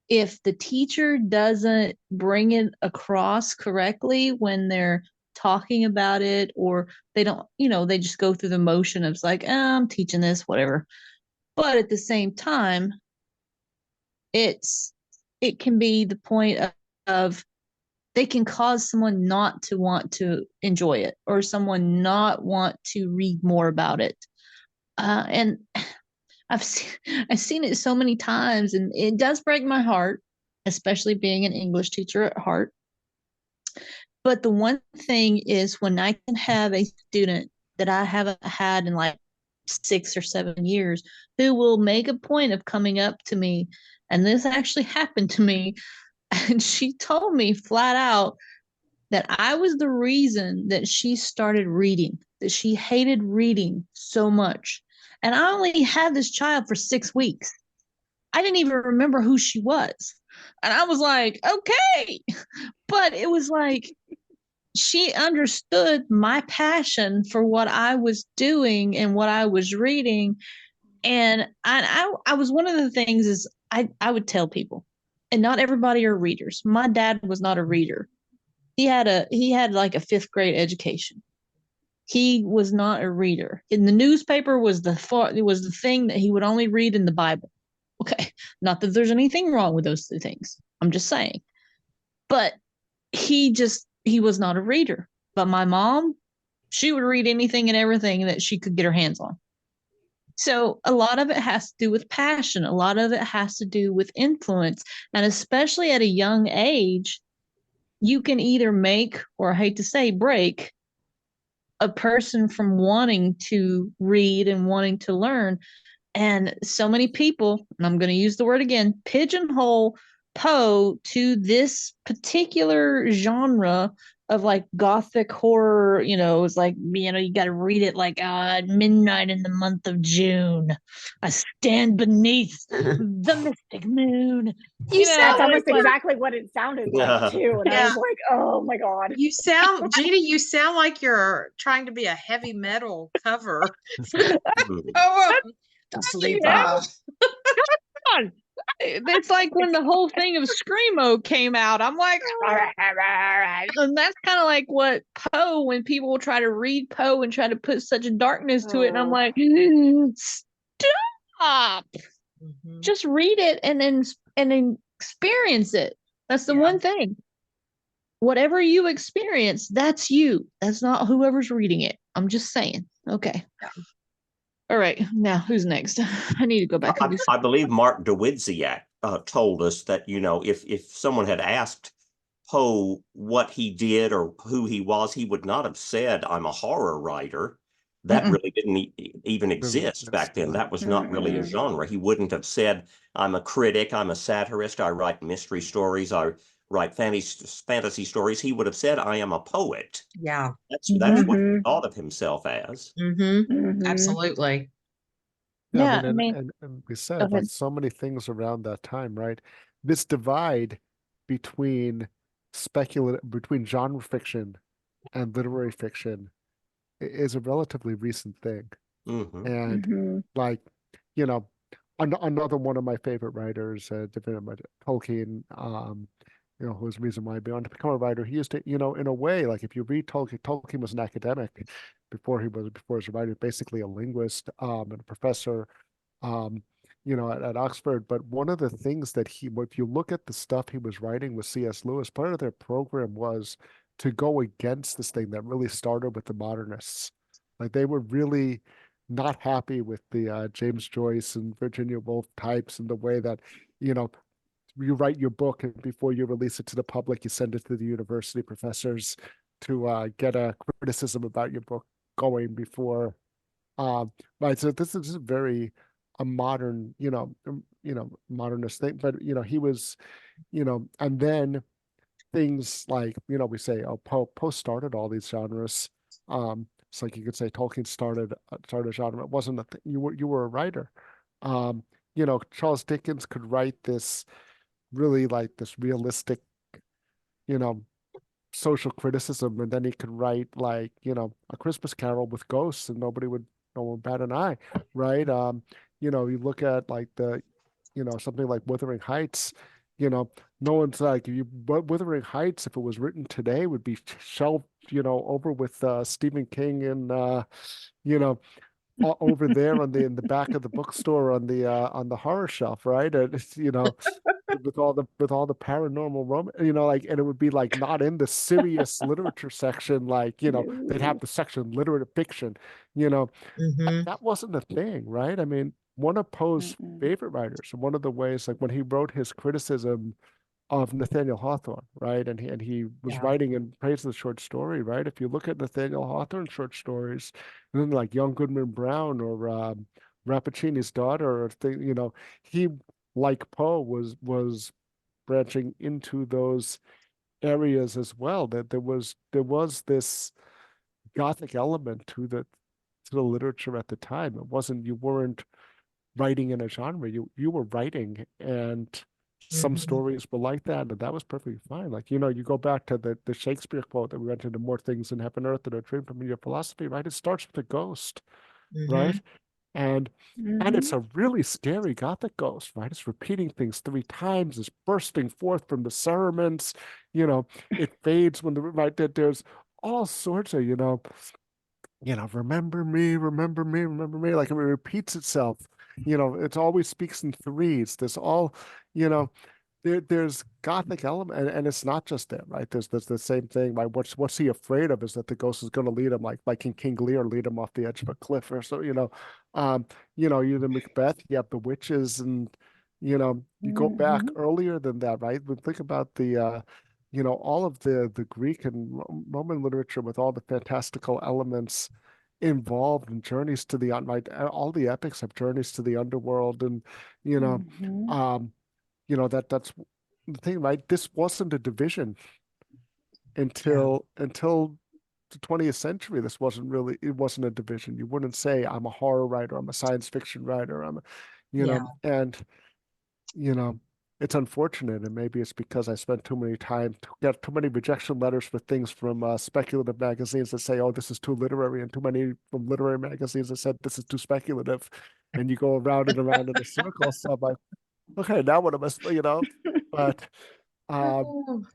if the teacher doesn't bring it across correctly when they're talking about it, or they don't, they just go through the motion of like, I'm teaching this, whatever. But at the same time, it can be the point of they can cause someone not to want to enjoy it, or someone not want to read more about it. And I've seen it so many times, and it does break my heart, especially being an English teacher at heart. But the one thing is, when I can have a student that I haven't had in like 6 or 7 years who will make a point of coming up to me, and this actually happened to me, and she told me flat out that I was the reason that she started reading, that she hated reading so much. And I only had this child for 6 weeks. I didn't even remember who she was. And I was like, okay. But it was like, she understood my passion for what I was doing and what I was reading. And I was, one of the things is I would tell people, and not everybody are readers. My dad was not a reader. He had like a 5th grade education. He was not a reader. In the newspaper was the thing that he would only read in the Bible. Okay, not that there's anything wrong with those 2 things. I'm just saying. But he was not a reader. But my mom, she would read anything and everything that she could get her hands on. So a lot of it has to do with passion. A lot of it has to do with influence. And especially at a young age, you can either make, or I hate to say, break a person from wanting to read and wanting to learn. And so many people, and I'm going to use the word again, pigeonhole Poe to this particular genre of like gothic horror. It's like, you got to read it like midnight in the month of June. I stand beneath the mystic moon. That's almost like, exactly what it sounded like too. And I was like, oh my God. Jeannie, you sound like you're trying to be a heavy metal cover. The sleeper. It's like when the whole thing of Screamo came out. I'm like, and that's kind of like what Poe, when people will try to read Poe and try to put such darkness to it, and I'm like, stop. Just read it and then experience it. That's the one thing. Whatever you experience, that's you. That's not whoever's reading it. I'm just saying. Okay. Yeah. All right. Now, who's next? I need to go back. I believe Mark Dawidziak told us that, if someone had asked Poe what he did or who he was, he would not have said, I'm a horror writer. That really didn't even exist back then. That was not really a genre. He wouldn't have said, I'm a critic, I'm a satirist, I write mystery stories, I write fantasy stories. He would have said, I am a poet. Yeah. That's what he thought of himself as. Absolutely. Yeah, I mean, and we said like so many things around that time, right? This divide between genre fiction and literary fiction is a relatively recent thing. And like, another one of my favorite writers, Tolkien, who was the reason why I wanted to become a writer. He used to, in a way, like if you read Tolkien was an academic before he was a writer, basically a linguist, and a professor, at Oxford. But one of the things that if you look at the stuff he was writing with C.S. Lewis, part of their program was to go against this thing that really started with the modernists. Like they were really not happy with the James Joyce and Virginia Woolf types, and the way that, you write your book and before you release it to the public, you send it to the university professors to get a criticism about your book going before. Right. So this is very a modern, modernist thing. But he was, and then things like, we say, oh, Poe started all these genres. It's like you could say Tolkien started a genre. It wasn't you were a writer. Charles Dickens could write this really like this realistic, social criticism, and then he could write like, A Christmas Carol with ghosts, and no one bat an eye, right? You look at like something like Wuthering Heights, no one's like, Wuthering Heights, if it was written today, would be shelved, over with Stephen King and over there in the back of the bookstore on the horror shelf, right? And it's, with all the paranormal like, and it would be like not in the serious literature section, like, they'd have the section literary fiction, that wasn't a thing, right? I mean, one of Poe's favorite writers, one of the ways, like when he wrote his criticism of Nathaniel Hawthorne, right? And he was writing in praise of the short story, right? If you look at Nathaniel Hawthorne's short stories, and then like Young Goodman Brown or Rappaccini's Daughter, or he, like Poe, was branching into those areas as well. That there was this Gothic element to the literature at the time. It wasn't, you weren't writing in a genre. You were writing, and some stories were like that, and that was perfectly fine. Like, you go back to the Shakespeare quote that we mentioned, "The more things in heaven and earth that are dreamed from your philosophy," right? It starts with a ghost, right? And it's Mhm. a really scary Gothic ghost, right? It's repeating things 3 times, it's bursting forth from the cerements, it fades when right that there's all sorts of, remember me, remember me, remember me. Like it repeats itself. It always speaks in threes. There's all, you know, there's Gothic element, and it's not just that, right? There's the same thing. Right? What's he afraid of is that the ghost is going to lead him, like in King Lear, lead him off the edge of a cliff, or so. Um, you the Macbeth, you have the witches, and you go back Mhm. earlier than that, right? But think about the all of the Greek and Roman literature with all the fantastical elements involved in journeys to the right. All the epics have journeys to the underworld, and you know, Mhm. um, that's the thing, right? This wasn't a division until the 20th century. It wasn't a division. You wouldn't say I'm a horror writer, I'm a science fiction writer, Yeah. and you know, it's unfortunate, and maybe it's because I spent too many time get too many rejection letters for things from speculative magazines that say, "Oh, this is too literary," and too many from literary magazines that said this is too speculative, and you go around and around in a circle. So I'm like, okay, now what am I? But um, Oh,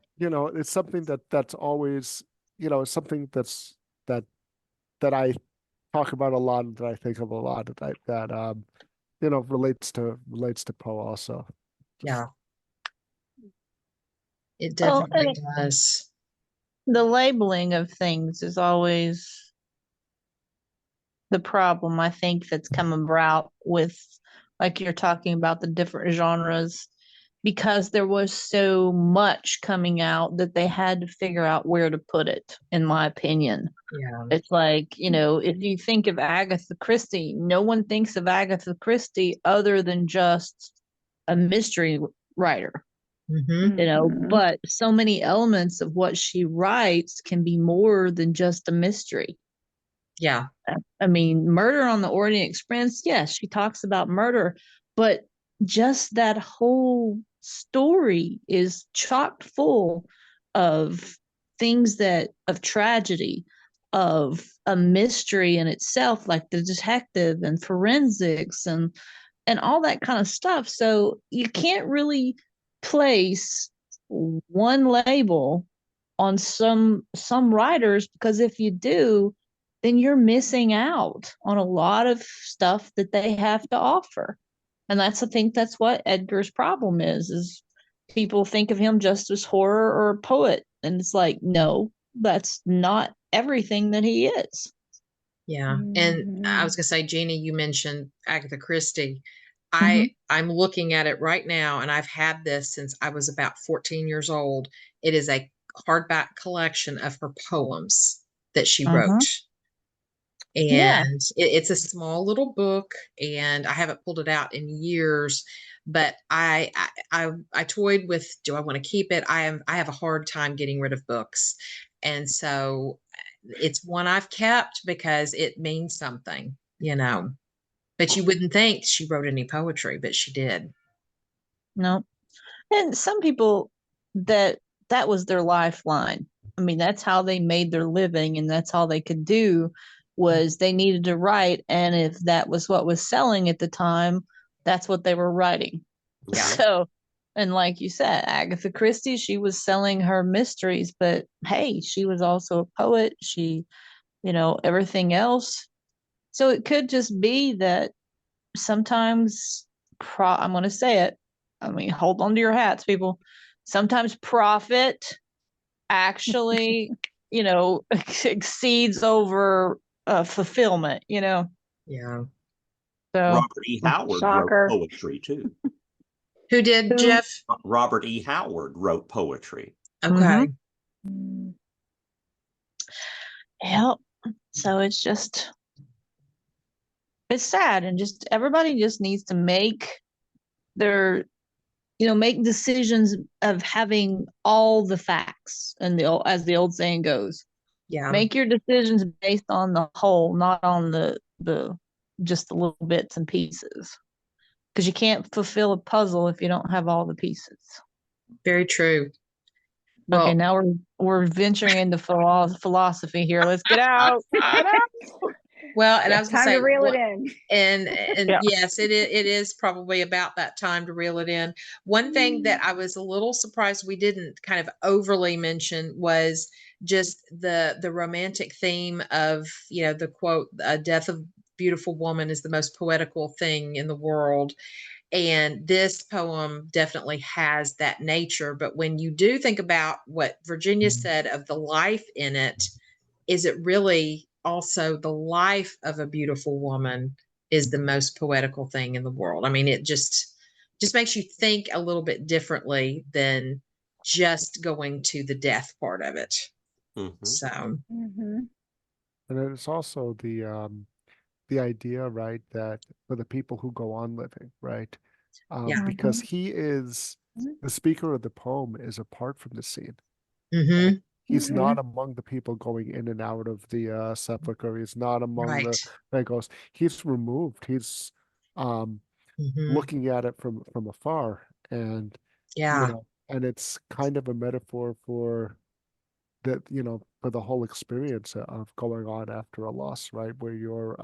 it's something that's always, it's something that that I talk about a lot, and that I think of a lot, that relates to Poe also. yeah, it Well, and definitely does. the labeling of things is always the problem, I think, that's come about with, like you're talking about, the different genres, because there was so much coming out that they had to figure out where to put it, in my opinion. Yeah. It's like, if you think of Agatha Christie, no one thinks of Agatha Christie other than just a mystery writer, Mm-hmm. Mhm. but so many elements of what she writes can be more than just a mystery. Yeah. I mean, Murder on the Orient Express, yes, she talks about murder, but just that whole story is chock full of things of tragedy, of a mystery in itself, like the detective and forensics and all that kind of stuff. So you can't really place one label on some writers, because if you do, then you're missing out on a lot of stuff that they have to offer. And I think that's what Edgar's problem is people think of him just as horror or a poet. And it's like, no, that's not everything that he is. Yeah. And I was Mhm. gonna say, Jeannie, you mentioned Agatha Christie. Mm-hmm. I'm looking at it right now, and I've had this since I was about 14 years old. It is a hardback collection of her poems that she Uh-huh. wrote. Yeah. And it's a small little book, and I haven't pulled it out in years, but I toyed with, do I want to keep it? I have a hard time getting rid of books, and so it's one I've kept because it means something. But you wouldn't think she wrote any poetry, but she did. No. And some people that that was their lifeline. I mean, that's how they made their living, and that's all they could do, was they needed to write, and if that was what was selling at the time, that's what they were writing. Yeah. So, and like you said, Agatha Christie, she was selling her mysteries, but hey, she was also a poet. She, everything else. So it could just be that sometimes I'm going to say it. I mean, hold on to your hats, people. Sometimes profit actually, exceeds over fulfillment. Yeah. So Robert E. Howard wrote Shocker. poetry too. Who did, who, Jeff? Robert E. Howard wrote poetry. mm-hmm, Okay. Mm. yeah. So it's sad, and just everybody just needs to their make decisions of having all the facts, and as the old saying goes, Yeah. make your decisions based on the whole, not on the just the little bits and pieces, because you can't fulfill a puzzle if you don't have all the pieces. Very true. Okay, Well, now we're venturing into philosophy here. Let's get out. Get out. Well, and I was gonna Time say, to reel it in. and Yeah. yes, it is probably about that time to reel it in. One thing that I was a little surprised we didn't kind of overly mention was just the romantic theme of, the quote, "A death of beautiful woman is the most poetical thing in the world." And this poem definitely has that nature. But when you do think about what Virginia said of the life in it, is it really also the life of a beautiful woman is the most poetical thing in the world? I mean, it just makes you think a little bit differently than just going to the death part of it. So Mm-hmm. And it's also the idea, right, that for the people who go on living, right? yeah. Because he is the speaker of the poem is apart from the scene. Mm-hmm. He's Mhm. not among the people going in and out of the sepulcher. He's not among Right. the ghosts. He's removed. He's Mm-hmm. looking at it from afar, and Yeah. and it's kind of a metaphor for that, for the whole experience of going on after a loss, right? Where you're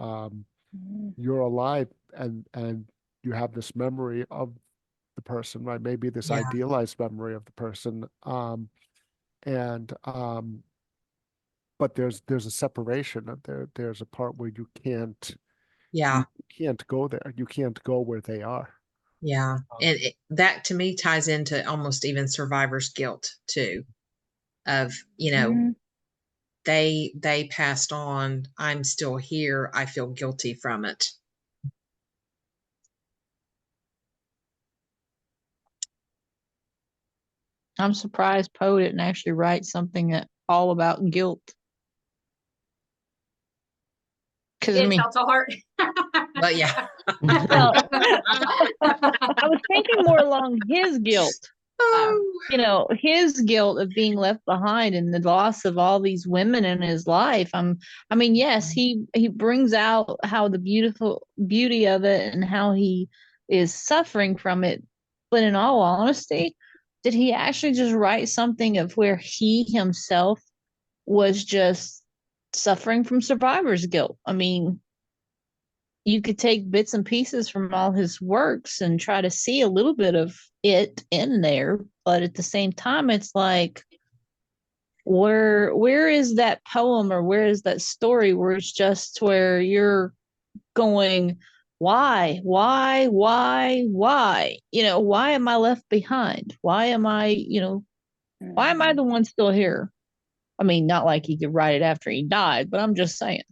alive, and you have this memory of the person, right? Maybe this Yeah. idealized memory of the person, and but there's a separation of there's a part where Yeah. you can't go there. You can't go where they are. Yeah. And that to me ties into almost even survivor's guilt too, of, Mhm. they passed on, I'm still here, I feel guilty from it. I'm surprised Poe didn't actually write something that all about guilt. Because I It's mean, helped a heart. But yeah. well, I was thinking more along his guilt. Oh, His guilt of being left behind and the loss of all these women in his life. I mean, yes, he brings out how the beauty of it and how he is suffering from it. But in all honesty, did he actually just write something of where he himself was just suffering from survivor's guilt? I mean, you could take bits and pieces from all his works and try to see a little bit of it in there, but at the same time it's like, where is that poem, or where is that story where it's just where you're going, why, why am I left behind? Why am I the one still here? I mean, not like he could write it after he died, but I'm just saying.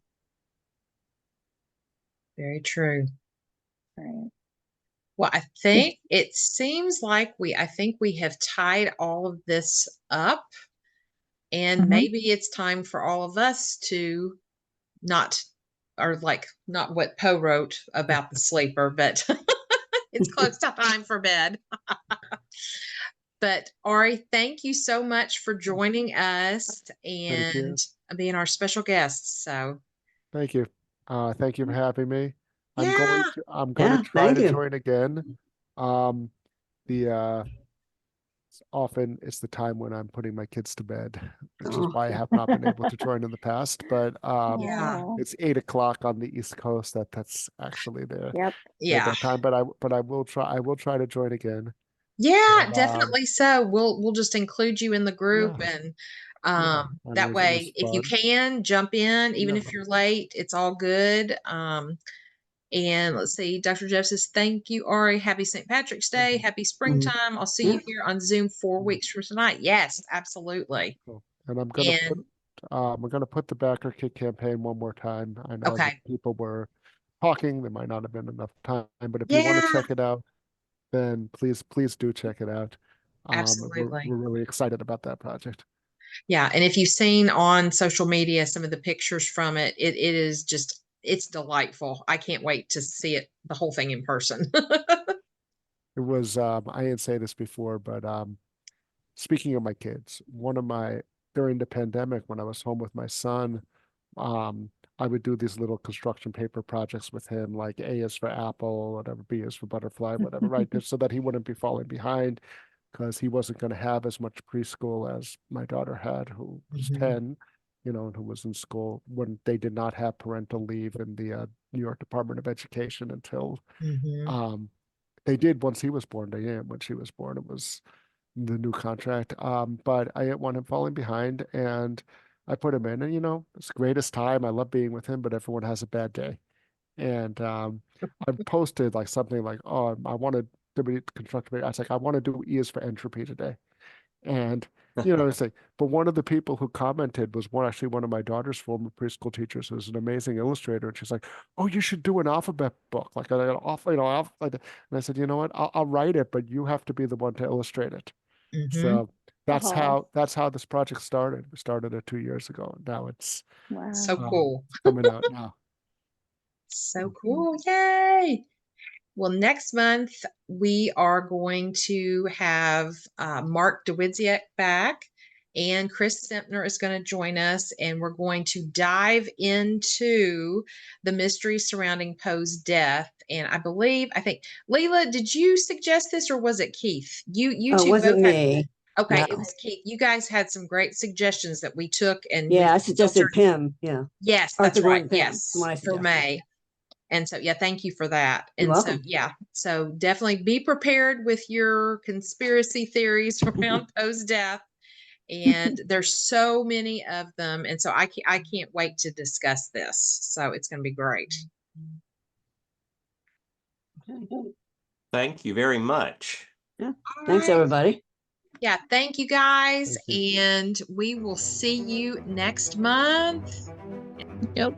very true. Right. Well, I think it seems like I think we have tied all of this up, and maybe it's time for all of us to not, or like not what Poe wrote about the sleeper, but it's close to time for bed. But Ari, thank you so much for joining us Thank you. and being our special guest. So Thank you. Thank you for having me. I'm yeah, going to try thank to you. join again. Um, the often it's the time when I'm putting my kids to bed, which is Oh. why I have not been able to join in the past. But yeah, Aw. it's 8 o'clock on the East Coast. That's actually Yep. yeah. that time. But I will try. I will try to join again. Yeah, And, definitely so. We'll just include you in the group, yeah, and yeah. And that it was way if you fun. can jump in, even Yeah. if you're late, it's all good. And let's see, Dr. Jeff says, thank you, Ari. Happy St. Patrick's Day. Happy springtime. I'll see you here on Zoom 4 weeks from tonight. Yes, absolutely. Cool. And And I'm gonna put the Backer Kit campaign one more time. I know that okay. people were talking. There might not have been enough time, but if you want to Yeah, check it out, then please do check it out. absolutely. We're really excited about that project. Yeah. And if you've seen on social media some of the pictures from it, it is just, it's delightful. I can't wait to see it, the whole thing in person. It was I didn't say this before, but speaking of my kids, during the pandemic when I was home with my son, I would do these little construction paper projects with him, like A is for apple, whatever, B is for butterfly, whatever, right? Just so that he wouldn't be falling behind, because he wasn't going to have as much preschool as my daughter had, who was Mhm. 10. you know, who was in school when they did not have parental leave in the New York Department of Education until they did once he was born. They didn't when she was born. It was the new contract. But I didn't want him falling behind, and I put him in. And you know, it's the greatest time. I love being with him, but everyone has a bad day. And I posted like something like, "Oh, I wanted to be constructive." I was like, "I want to do E is for entropy today," and you know, it's like, but one of the people who commented was actually one of my daughter's former preschool teachers, who's an amazing illustrator, and she's like, "Oh, you should do an alphabet book, like an off, you know, like that." And I said, "You know what? I'll write it, but you have to be the one to illustrate it." So that's how this project started. We started it 2 years ago. Now it's so cool. coming out now. So cool. Yay. Well, next month we are going to have Mark DeWidziak back, and Chris Sempner is going to join us, and we're going to dive into the mystery surrounding Poe's death. And I think Leela, did you suggest this, or was it Keith? You two wasn't both me. Okay, No. it was Keith. You guys had some great suggestions that we took, and yeah, I suggested Pim. Yeah. Yes, Arthur that's right. Gordon Pym, Yes, what I for suggested. May. And so, yeah, thank you for that. You're And so, welcome. yeah, so definitely be prepared with your conspiracy theories around Poe's death. And there's so many of them. And so I can't wait to discuss this. So it's going to be great. Thank you very much. Yeah. Thanks, everybody. Yeah, thank you guys. Thank you. And we will see you next month. Yep.